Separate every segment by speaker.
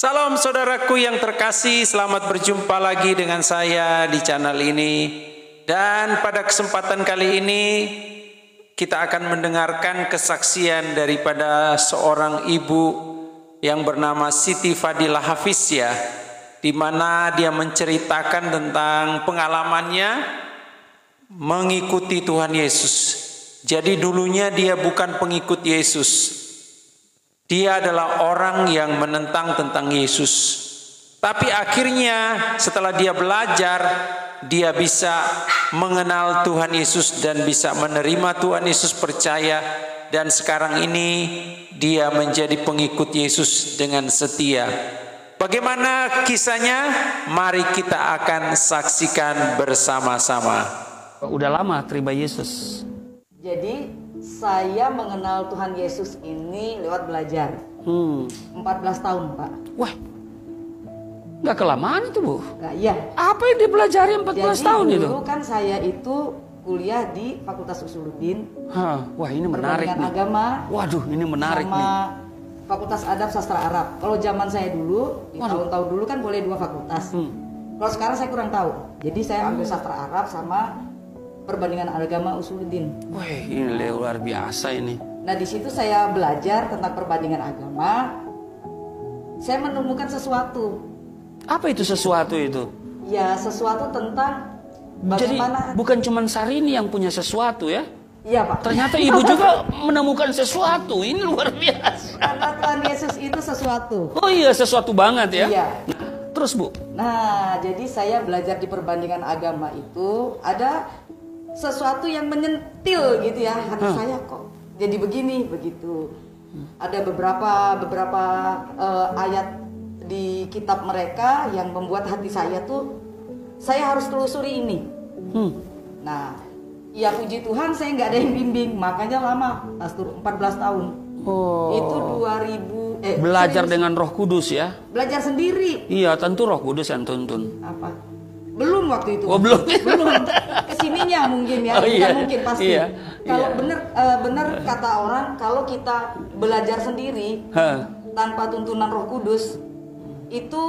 Speaker 1: Salam saudaraku yang terkasih, selamat berjumpa lagi dengan saya di channel ini. Dan pada kesempatan kali ini kita akan mendengarkan kesaksian daripada seorang ibu yang bernama Siti Fadilah Hafizia, di mana dia menceritakan tentang pengalamannya mengikuti Tuhan Yesus. Jadi dulunya dia bukan pengikut Yesus. Dia adalah orang yang menentang tentang Yesus. Tapi akhirnya setelah dia belajar, dia bisa mengenal Tuhan Yesus dan bisa menerima Tuhan Yesus, percaya. Dan sekarang ini dia menjadi pengikut Yesus dengan setia. Bagaimana kisahnya? Mari kita akan saksikan bersama-sama.
Speaker 2: Udah lama terima Yesus.
Speaker 3: Jadi saya mengenal Tuhan Yesus ini lewat belajar. 14 tahun, Pak.
Speaker 2: Wah, nggak kelamaan itu, Bu.
Speaker 3: Nah, iya.
Speaker 2: Apa yang dipelajari 14 tahun itu?
Speaker 3: Dulu kan saya itu kuliah di Fakultas Usuluddin.
Speaker 2: Wah, ini menarik nih.
Speaker 3: Agama.
Speaker 2: Waduh, ini menarik
Speaker 3: sama
Speaker 2: nih.
Speaker 3: Fakultas Adab Sastra Arab. Kalau zaman saya dulu, di tahun-tahun dulu kan boleh 2 fakultas. Kalau sekarang saya kurang tahu. Jadi saya ambil Sastra Arab sama Perbandingan Agama Usuluddin.
Speaker 2: Wah, ini luar biasa ini.
Speaker 3: Nah, di situ saya belajar tentang perbandingan agama. Saya menemukan sesuatu.
Speaker 2: Apa itu sesuatu itu?
Speaker 3: Ya, sesuatu tentang bagaimana.
Speaker 2: Jadi bukan cuma Sarini yang punya sesuatu ya?
Speaker 3: Iya, Pak.
Speaker 2: Ternyata ibu juga menemukan sesuatu. Ini luar biasa.
Speaker 3: Karena Tuhan Yesus itu sesuatu.
Speaker 2: Oh iya, sesuatu banget ya.
Speaker 3: Iya.
Speaker 2: Terus, Bu?
Speaker 3: Nah, jadi saya belajar di perbandingan agama itu ada sesuatu yang menyentil gitu ya hati saya, kok jadi begini begitu. Ada beberapa ayat di kitab mereka yang membuat hati saya tuh saya harus telusuri ini. Nah, ya puji Tuhan saya nggak ada yang bimbing, makanya lama, Pastor, 14 tahun. Itu 2000
Speaker 2: belajar dengan Roh Kudus ya?
Speaker 3: Belajar sendiri.
Speaker 2: Iya, tentu Roh Kudus yang tuntun.
Speaker 3: Apa? Belum waktu itu.
Speaker 2: Oh, belum.
Speaker 3: Belum. Kesininya mungkin ya.
Speaker 2: Oh, iya.
Speaker 3: Mungkin pasti.
Speaker 2: Iya.
Speaker 3: Kalau
Speaker 2: Iya.
Speaker 3: bener kata orang, kalau kita belajar sendiri tanpa tuntunan Roh Kudus, itu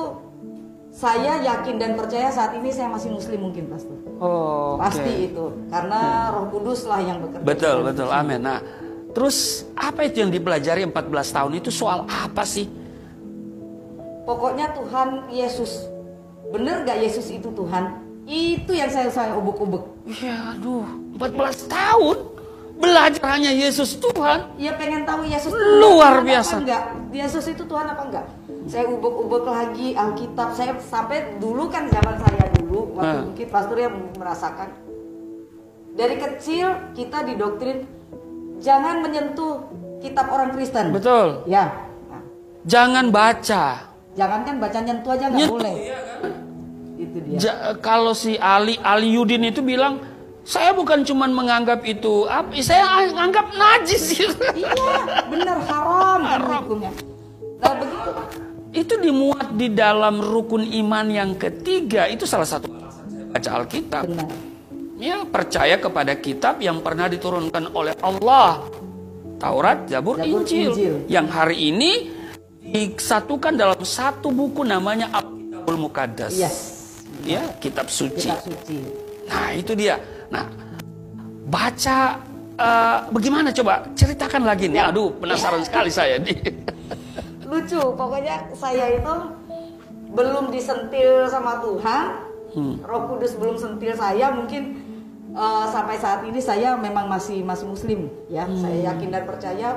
Speaker 3: saya yakin dan percaya saat ini saya masih Muslim mungkin, Pastor.
Speaker 2: Oh,
Speaker 3: pasti itu. Karena Roh Kudus lah yang bekerja.
Speaker 2: Betul. Amin. Nah, terus apa itu yang dipelajari 14 tahun itu, soal apa sih?
Speaker 3: Pokoknya Tuhan Yesus. Bener gak Yesus itu Tuhan? Itu yang saya ubek-ubek.
Speaker 2: Ya aduh, 14 tahun belajar hanya Yesus Tuhan.
Speaker 3: Ya pengen tahu Yesus
Speaker 2: luar
Speaker 3: Tuhan
Speaker 2: biasa.
Speaker 3: Apa enggak? Yesus itu Tuhan apa enggak? Saya ubek-ubek lagi Alkitab. Saya sampai dulu kan zaman saya dulu waktu mungkin pastor yang merasakan. Dari kecil kita didoktrin jangan menyentuh kitab orang Kristen.
Speaker 2: Betul.
Speaker 3: Ya. Nah.
Speaker 2: Jangan baca.
Speaker 3: Jangankan baca, nyentuh aja nggak boleh.
Speaker 2: Iya kan?
Speaker 3: Itu dia.
Speaker 2: Kalau si Ali Yudin itu bilang, saya bukan cuma menganggap itu, saya anggap najis.
Speaker 3: Iya, benar, haram kan hukumnya. Nah begitu.
Speaker 2: Itu dimuat di dalam rukun iman yang ketiga. Itu salah satu alasan saya baca Alkitab.
Speaker 3: Benar.
Speaker 2: Ya, percaya kepada kitab yang pernah diturunkan oleh Allah. Taurat, Zabur, Injil. Yang hari ini disatukan dalam satu buku namanya Al-Kitabul Muqaddas.
Speaker 3: Yes.
Speaker 2: Ya, kitab suci.
Speaker 3: Kitab suci.
Speaker 2: Nah, itu dia. Nah, baca bagaimana coba? Ceritakan lagi nih. Aduh, penasaran sekali saya nih.
Speaker 3: Lucu, pokoknya saya itu belum disentil sama Tuhan. Roh Kudus belum sentil saya, mungkin sampai saat ini saya memang masih Muslim ya. Saya yakin dan percaya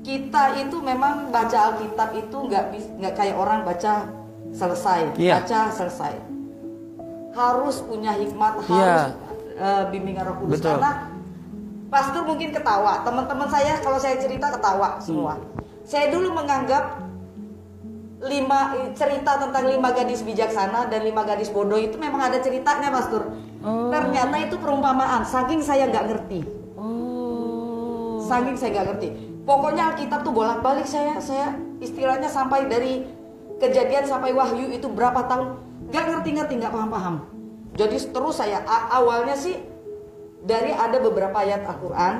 Speaker 3: kita itu memang baca Alkitab itu nggak kayak orang baca selesai, baca selesai. Harus punya hikmat, harus bimbingan Roh Kudus.
Speaker 2: Betul.
Speaker 3: Karena pastor mungkin ketawa, teman-teman saya kalau saya cerita ketawa semua. Saya dulu menganggap cerita tentang 5 gadis bijaksana dan 5 gadis bodoh itu memang ada ceritanya, Pastor. Ternyata itu perumpamaan, saking saya nggak ngerti. Saking saya nggak ngerti. Pokoknya Alkitab tuh bolak-balik saya istilahnya sampai dari Kejadian sampai Wahyu itu berapa tahun, nggak ngerti-ngerti, nggak paham-paham. Jadi terus saya awalnya sih dari ada beberapa ayat Al-Quran,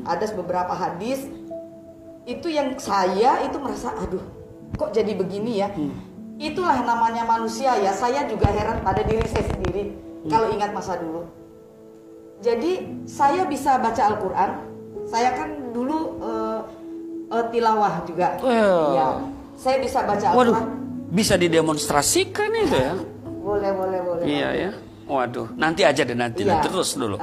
Speaker 3: ada beberapa hadis, itu yang saya itu merasa aduh kok jadi begini ya. Itulah namanya manusia ya. Saya juga heran pada diri saya sendiri kalau ingat masa dulu. Jadi saya bisa baca Al-Quran. Saya kan dulu tilawah juga. Ya, saya bisa baca Al-Quran.
Speaker 2: Waduh, bisa didemonstrasikan itu ya?
Speaker 3: Boleh.
Speaker 2: Iya ya. Waduh, nanti aja deh nanti terus dulu.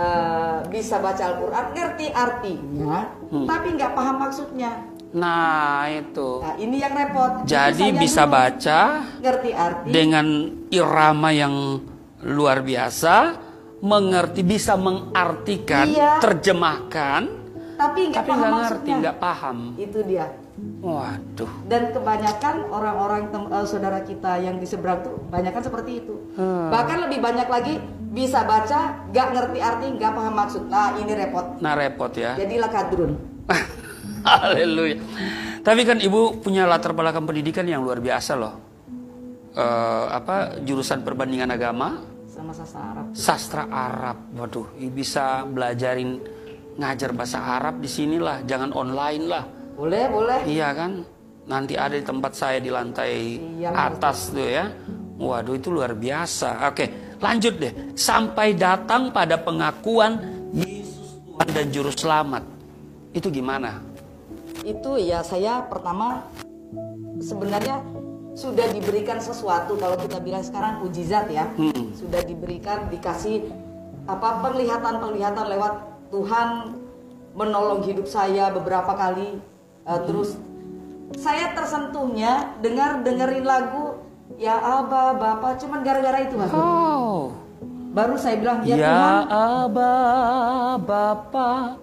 Speaker 3: Bisa baca Al-Quran, ngerti artinya, tapi nggak paham maksudnya.
Speaker 2: Nah itu.
Speaker 3: Nah ini yang repot.
Speaker 2: Jadi bisa baca,
Speaker 3: ngerti arti,
Speaker 2: dengan irama yang luar biasa, mengerti, bisa mengartikan, terjemahkan,
Speaker 3: tapi nggak paham maksudnya.
Speaker 2: Nggak paham.
Speaker 3: Itu dia.
Speaker 2: Waduh.
Speaker 3: Dan kebanyakan orang-orang saudara kita yang di seberang tuh kebanyakan seperti itu. Bahkan lebih banyak lagi bisa baca, nggak ngerti arti, nggak paham maksud. Nah ini repot.
Speaker 2: Nah repot ya.
Speaker 3: Jadilah kadrun.
Speaker 2: Haleluya. Tapi kan ibu punya latar belakang pendidikan yang luar biasa loh. Jurusan perbandingan agama
Speaker 3: sama sastra Arab.
Speaker 2: Sastra Arab. Waduh, bisa belajarin ngajar bahasa Arab di sinilah, jangan online lah.
Speaker 3: Boleh.
Speaker 2: Iya kan? Nanti ada di tempat saya di lantai atas tuh ya. Waduh, itu luar biasa. Oke, lanjut deh. Sampai datang pada pengakuan Yesus Tuhan dan Juru Selamat. Itu gimana?
Speaker 3: Itu ya, saya pertama sebenarnya sudah diberikan sesuatu, kalau kita bilang sekarang mukjizat ya. Sudah diberikan, dikasih penglihatan lewat Tuhan menolong hidup saya beberapa kali. Terus saya tersentuhnya dengerin lagu Ya Aba Bapa, cuman gara-gara itu Mas. Baru saya bilang ya Tuhan,
Speaker 2: Aba Bapa,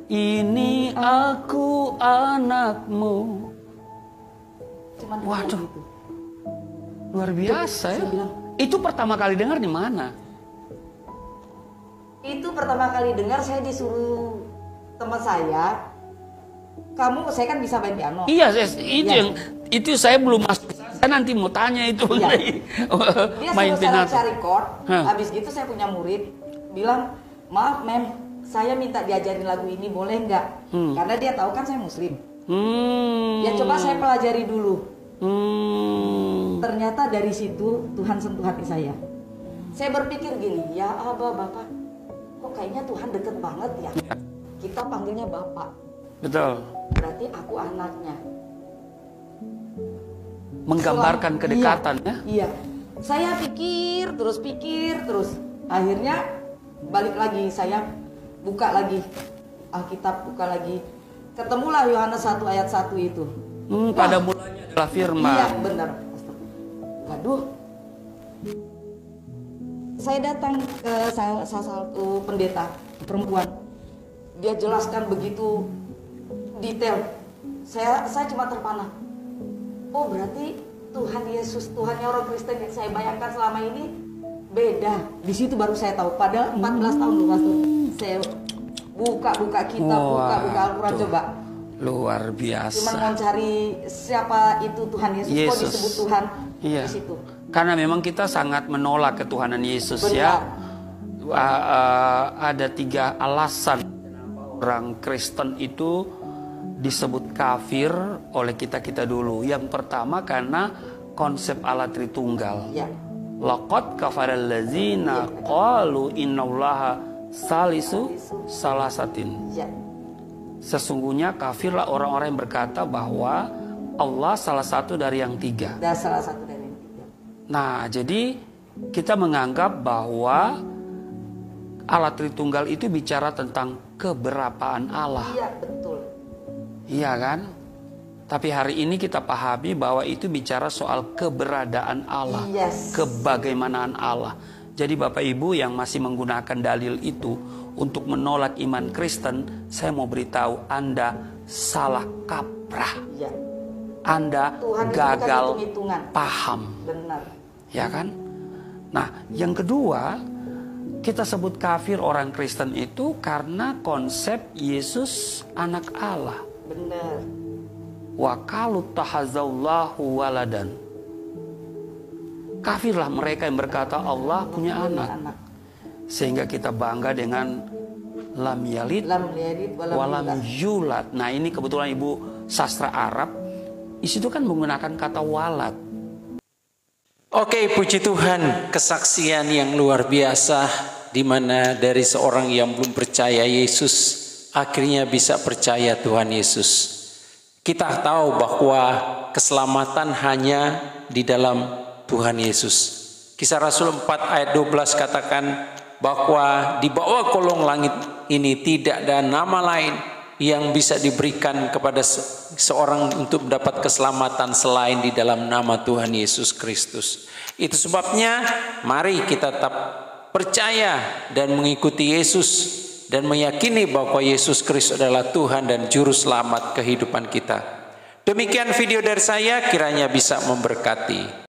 Speaker 2: ini aku anakmu.
Speaker 3: cuman
Speaker 2: waduh,
Speaker 3: gitu.
Speaker 2: Luar biasa ya.
Speaker 3: Bilang,
Speaker 2: itu pertama kali dengar di mana?
Speaker 3: Itu pertama kali dengar saya disuruh teman saya. Saya kan bisa main piano.
Speaker 2: Iya, itu saya belum masuk. Saya nanti mau tanya itu
Speaker 3: dia
Speaker 2: main piano.
Speaker 3: Dia cari chord. Habis gitu saya punya murid bilang, maaf mem, saya minta diajarin lagu ini boleh nggak? Karena dia tahu kan saya muslim. Ya coba saya pelajari dulu. Ternyata dari situ Tuhan sentuh hati saya. Saya berpikir gini, ya Aba Bapak, kok kayaknya Tuhan deket banget ya. Kita panggilnya Bapak.
Speaker 2: Betul.
Speaker 3: Berarti aku anaknya.
Speaker 2: Menggambarkan kedekatan ya.
Speaker 3: Iya. Saya pikir terus. Akhirnya balik lagi, saya buka lagi Alkitab, buka lagi. Ketemulah Yohanes 1 ayat 1 itu.
Speaker 2: Pada mulanya adalah firman.
Speaker 3: Iya, benar. Waduh. Saya datang ke salah satu pendeta perempuan. Dia jelaskan begitu detail. Saya cuma terpana. Oh, berarti Tuhan Yesus, Tuhannya orang Kristen yang saya bayangkan selama ini beda. Di situ baru saya tahu. Padahal 14 tahun loh, Pastor. Saya buka kitab, buka Al-Quran, coba.
Speaker 2: Luar biasa.
Speaker 3: Cuma mau cari siapa itu Tuhan Yesus. Kok disebut Tuhan di situ.
Speaker 2: Karena memang kita sangat menolak ketuhanan Yesus.
Speaker 3: Benar.
Speaker 2: Ya. Ada 3 alasan orang Kristen itu disebut kafir oleh kita dulu. Yang pertama karena konsep Allah Tritunggal.
Speaker 3: Ya.
Speaker 2: Laqad kafaral ladzina qalu innallaha salisu salasatin.
Speaker 3: Ya.
Speaker 2: Sesungguhnya kafirlah orang-orang yang berkata bahwa Allah salah satu dari yang 3.
Speaker 3: Dan salah satu dari yang 3.
Speaker 2: Nah, jadi kita menganggap bahwa Allah Tritunggal itu bicara tentang keberapaan Allah.
Speaker 3: Iya, betul.
Speaker 2: Iya kan? Tapi hari ini kita pahami bahwa itu bicara soal keberadaan Allah, kebagaimanaan Allah. Jadi Bapak Ibu yang masih menggunakan dalil itu untuk menolak iman Kristen, saya mau beritahu Anda salah kaprah.
Speaker 3: Ya.
Speaker 2: Anda
Speaker 3: Tuhan
Speaker 2: gagal
Speaker 3: hitung-hitungan.
Speaker 2: paham.
Speaker 3: Benar.
Speaker 2: Ya kan? Nah, yang kedua, kita sebut kafir orang Kristen itu karena konsep Yesus anak Allah.
Speaker 3: Benar.
Speaker 2: Wa qalu tahazallahu waladan. Kafirlah mereka yang berkata Allah punya anak. Sehingga kita bangga dengan lam yalid walam yulad. Nah, ini kebetulan Ibu sastra Arab. Di situ kan menggunakan kata walad.
Speaker 1: Oke, puji Tuhan, kesaksian yang luar biasa di mana dari seorang yang belum percaya Yesus akhirnya bisa percaya Tuhan Yesus. Kita tahu bahwa keselamatan hanya di dalam Tuhan Yesus. Kisah Rasul 4 ayat 12 katakan bahwa di bawah kolong langit ini tidak ada nama lain yang bisa diberikan kepada seorang untuk mendapat keselamatan selain di dalam nama Tuhan Yesus Kristus. Itu sebabnya mari kita tetap percaya dan mengikuti Yesus dan meyakini bahwa Yesus Kristus adalah Tuhan dan Juru Selamat kehidupan kita. Demikian video dari saya, kiranya bisa memberkati.